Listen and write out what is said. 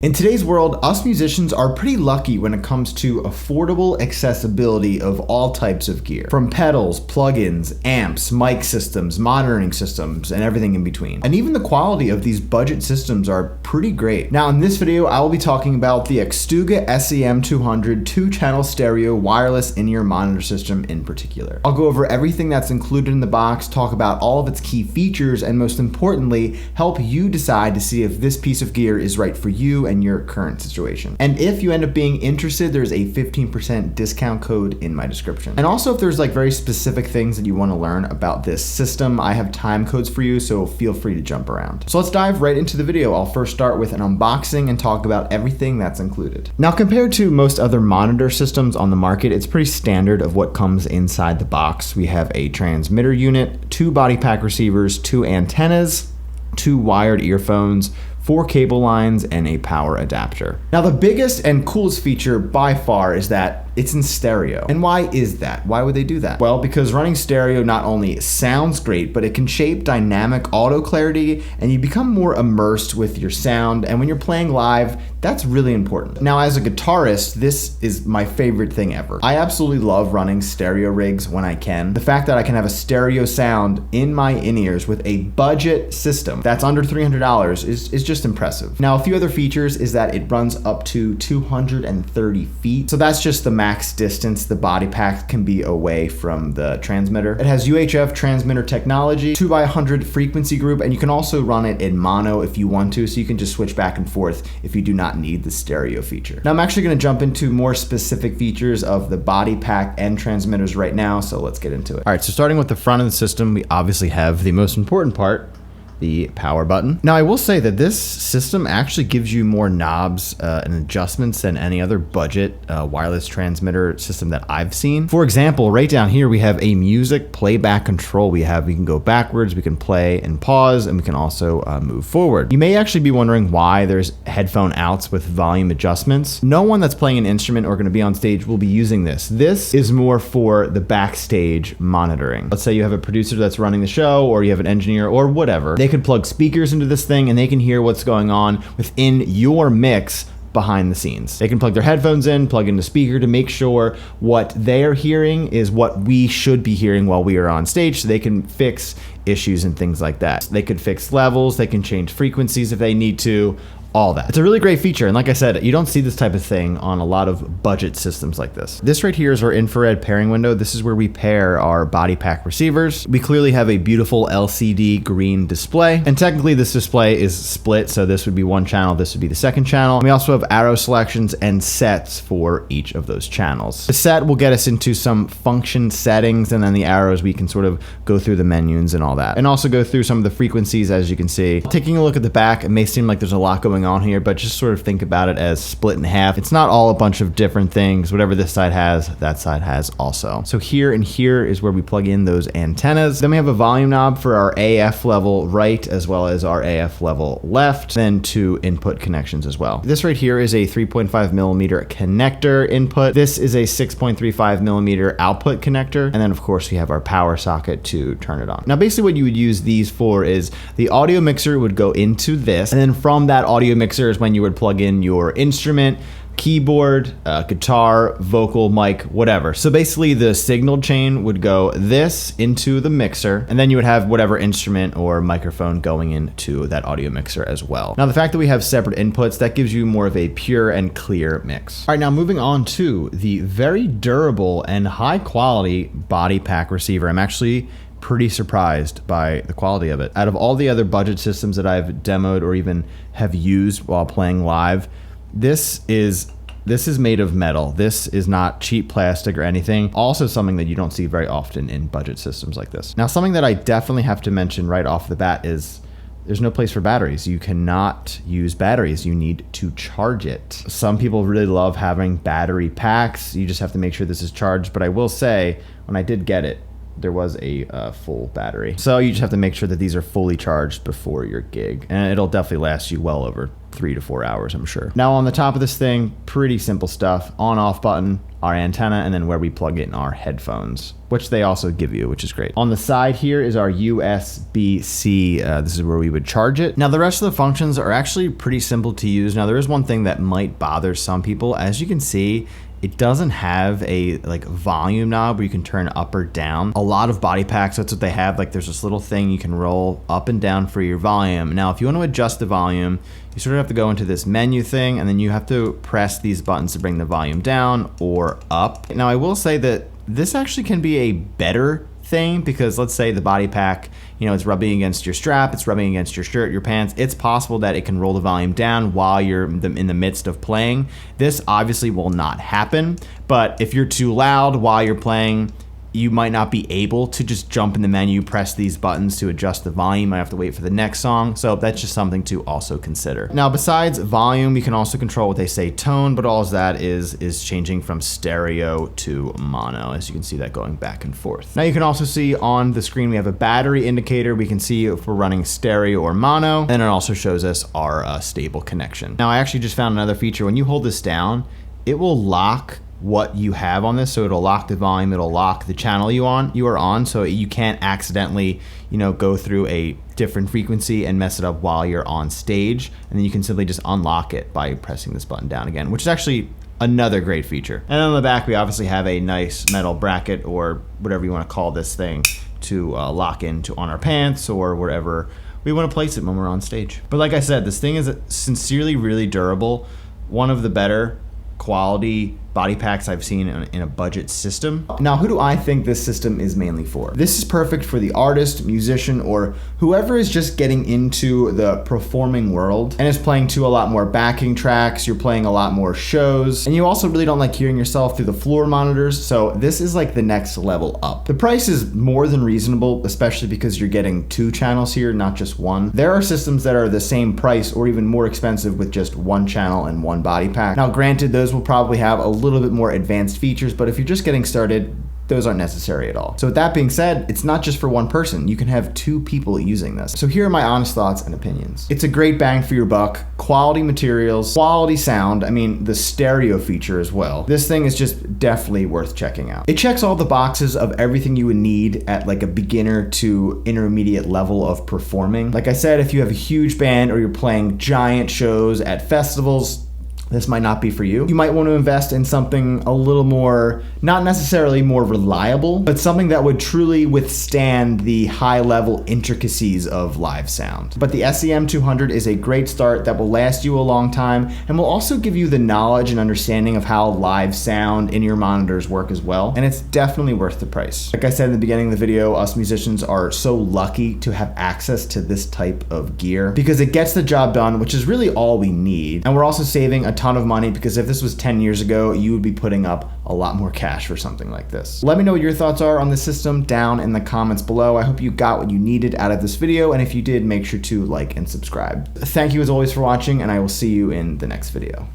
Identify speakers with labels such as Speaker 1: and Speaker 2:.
Speaker 1: In today's world, us musicians are pretty lucky when it comes to affordable accessibility of all types of gear. From pedals, plugins, amps, mic systems, monitoring systems, and everything in between. And even the quality of these budget systems are pretty great. Now in this video, I will be talking about the XTUGA SEM200 2-channel stereo wireless in-ear monitor system in particular. I'll go over everything that's included in the box, talk about all of its key features, and most importantly, help you decide to see if this piece of gear is right for you and your current situation. And if you end up being interested, there's a 15% discount code in my description. And also if there's like very specific things that you want to learn about this system, I have time codes for you, so feel free to jump around. So let's dive right into the video. I'll first start with an unboxing and talk about everything that's included. Now compared to most other monitor systems on the market, it's pretty standard of what comes inside the box. We have a transmitter unit, 2 body pack receivers, 2 antennas, 2 wired earphones, 4 cable lines, and a power adapter. Now the biggest and coolest feature by far is that it's in stereo. And why is that? Why would they do that? Well, because running stereo not only sounds great, but it can shape dynamic auto clarity and you become more immersed with your sound. And when you're playing live, that's really important. Now, as a guitarist, this is my favorite thing ever. I absolutely love running stereo rigs when I can. The fact that I can have a stereo sound in my in-ears with a budget system that's under $300 is just impressive. Now, a few other features is that it runs up to 230 feet. So that's just the max distance the body pack can be away from the transmitter. It has UHF transmitter technology, 2x100 frequency group, and you can also run it in mono if you want to, so you can just switch back and forth if you do not need the stereo feature. Now I'm actually going to jump into more specific features of the body pack and transmitters right now, so let's get into it. All right, so starting with the front of the system, we obviously have the most important part, the power button. Now I will say that this system actually gives you more knobs and adjustments than any other budget wireless transmitter system that I've seen. For example, right down here we have a music playback control. We can go backwards, we can play and pause, and we can also move forward. You may actually be wondering why there's headphone outs with volume adjustments. No one that's playing an instrument or gonna be on stage will be using this. This is more for the backstage monitoring. Let's say you have a producer that's running the show, or you have an engineer or whatever. They could plug speakers into this thing and they can hear what's going on within your mix behind the scenes. They can plug their headphones in, plug in the speaker to make sure what they're hearing is what we should be hearing while we are on stage, so they can fix issues and things like that. They could fix levels, they can change frequencies if they need to, all that. It's a really great feature, and like I said, you don't see this type of thing on a lot of budget systems like this. This right here is our infrared pairing window. This is where we pair our body pack receivers. We clearly have a beautiful LCD green display, and technically this display is split, so this would be one channel, this would be the second channel. We also have arrow selections and sets for each of those channels. The set will get us into some function settings, and then the arrows we can sort of go through the menus and all that, and also go through some of the frequencies. As you can see, taking a look at the back, it may seem like there's a lot going on here, but just sort of think about it as split in half. It's not all a bunch of different things. Whatever this side has, that side has also. So here and here is where we plug in those antennas. Then we have a volume knob for our AF level right as well as our AF level left, then 2 input connections as well. This right here is a 3.5 millimeter connector input. This is a 6.35 millimeter output connector. And then of course we have our power socket to turn it on. Now basically what you would use these for is the audio mixer would go into this, and then from that audio mixer is when you would plug in your instrument, keyboard, guitar, vocal, mic, whatever. So basically the signal chain would go this into the mixer, and then you would have whatever instrument or microphone going into that audio mixer as well. Now the fact that we have separate inputs, that gives you more of a pure and clear mix. All right, now moving on to the very durable and high quality body pack receiver. I'm actually pretty surprised by the quality of it. Out of all the other budget systems that I've demoed or even have used while playing live, this is made of metal. This is not cheap plastic or anything. Also something that you don't see very often in budget systems like this. Now, something that I definitely have to mention right off the bat is there's no place for batteries. You cannot use batteries. You need to charge it. Some people really love having battery packs. You just have to make sure this is charged. But I will say, when I did get it, there was a full battery. So you just have to make sure that these are fully charged before your gig, and it'll definitely last you well over 3 to 4 hours, I'm sure. Now on the top of this thing, pretty simple stuff. On off button, our antenna, and then where we plug in our headphones, which they also give you, which is great. On the side here is our USB-C. This is where we would charge it. Now, the rest of the functions are actually pretty simple to use. Now, there is one thing that might bother some people. As you can see, it doesn't have a like volume knob where you can turn up or down. A lot of body packs, that's what they have. Like there's this little thing you can roll up and down for your volume. Now, if you want to adjust the volume, you sort of have to go into this menu thing, and then you have to press these buttons to bring the volume down or up. Now, I will say that this actually can be a better thing, because let's say the body pack, you know, it's rubbing against your strap, it's rubbing against your shirt, your pants. It's possible that it can roll the volume down while you're in the midst of playing. This obviously will not happen, but if you're too loud while you're playing, you might not be able to just jump in the menu, press these buttons to adjust the volume. You might have to wait for the next song. So that's just something to also consider. Now, besides volume, you can also control what they say tone, but all of that is changing from stereo to mono, as you can see that going back and forth. Now, you can also see on the screen, we have a battery indicator. We can see if we're running stereo or mono, and it also shows us our stable connection. Now, I actually just found another feature. When you hold this down, it will lock what you have on this, so it'll lock the volume, it'll lock the channel you are on, so you can't accidentally, you know, go through a different frequency and mess it up while you're on stage. And then you can simply just unlock it by pressing this button down again, which is actually another great feature. And then on the back, we obviously have a nice metal bracket, or whatever you want to call this thing, to lock into on our pants or wherever we want to place it when we're on stage. But like I said, this thing is sincerely really durable. One of the better quality body packs I've seen in a budget system. Now, who do I think this system is mainly for? This is perfect for the artist, musician, or whoever is just getting into the performing world and is playing to a lot more backing tracks. You're playing a lot more shows, and you also really don't like hearing yourself through the floor monitors, so this is like the next level up. The price is more than reasonable, especially because you're getting 2 channels here, not just one. There are systems that are the same price or even more expensive with just 1 channel and 1 body pack. Now, granted, those will probably have a little bit more advanced features, but if you're just getting started, those aren't necessary at all. So with that being said, it's not just for one person. You can have 2 people using this. So here are my honest thoughts and opinions. It's a great bang for your buck. Quality materials, quality sound, I mean the stereo feature as well. This thing is just definitely worth checking out. It checks all the boxes of everything you would need at like a beginner to intermediate level of performing. Like I said, if you have a huge band or you're playing giant shows at festivals, this might not be for you. You might want to invest in something a little more, not necessarily more reliable, but something that would truly withstand the high level intricacies of live sound. But the SEM200 is a great start that will last you a long time and will also give you the knowledge and understanding of how live sound in your monitors work as well. And it's definitely worth the price. Like I said in the beginning of the video, us musicians are so lucky to have access to this type of gear because it gets the job done, which is really all we need. And we're also saving a ton of money, because if this was 10 years ago, you would be putting up a lot more cash for something like this. Let me know what your thoughts are on the system down in the comments below. I hope you got what you needed out of this video, and if you did, make sure to like and subscribe. Thank you as always for watching, and I will see you in the next video.